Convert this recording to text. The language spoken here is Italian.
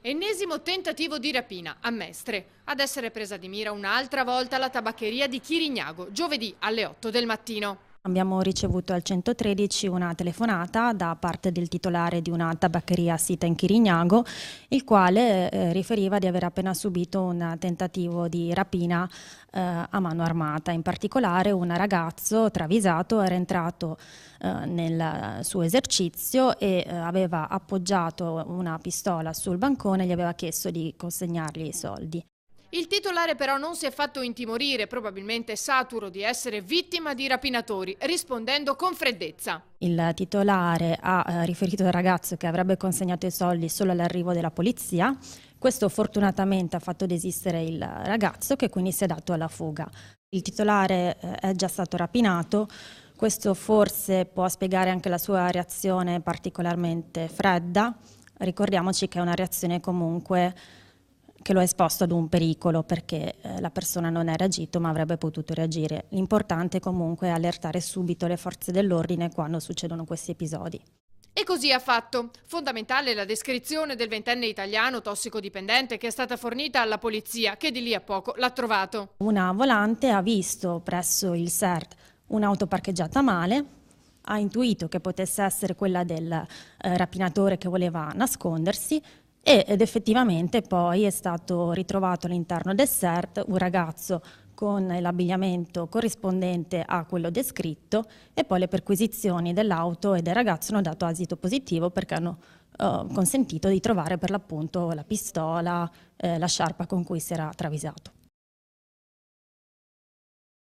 Ennesimo tentativo di rapina a Mestre. Ad essere presa di mira un'altra volta la tabaccheria di Chirignago, giovedì alle 8 del mattino. Abbiamo ricevuto al 113 una telefonata da parte del titolare di una tabaccheria sita in Chirignago, il quale riferiva di aver appena subito un tentativo di rapina a mano armata. In particolare un ragazzo travisato era entrato nel suo esercizio e aveva appoggiato una pistola sul bancone e gli aveva chiesto di consegnargli i soldi. Il titolare però non si è fatto intimorire, probabilmente saturo di essere vittima di rapinatori, rispondendo con freddezza. Il titolare ha riferito al ragazzo che avrebbe consegnato i soldi solo all'arrivo della polizia. Questo fortunatamente ha fatto desistere il ragazzo, che quindi si è dato alla fuga. Il titolare è già stato rapinato. Questo forse può spiegare anche la sua reazione particolarmente fredda. Ricordiamoci che è una reazione comunque che lo ha esposto ad un pericolo, perché la persona non è reagito ma avrebbe potuto reagire. L'importante comunque è allertare subito le forze dell'ordine quando succedono questi episodi. E così ha fatto. Fondamentale la descrizione del 20enne italiano tossicodipendente che è stata fornita alla polizia, che di lì a poco l'ha trovato. Una volante ha visto presso il SERT un'auto parcheggiata male, ha intuito che potesse essere quella del rapinatore che voleva nascondersi, ed effettivamente poi è stato ritrovato all'interno del SERT un ragazzo con l'abbigliamento corrispondente a quello descritto, e poi le perquisizioni dell'auto e del ragazzo hanno dato esito positivo, perché hanno consentito di trovare per l'appunto la pistola, la sciarpa con cui si era travisato.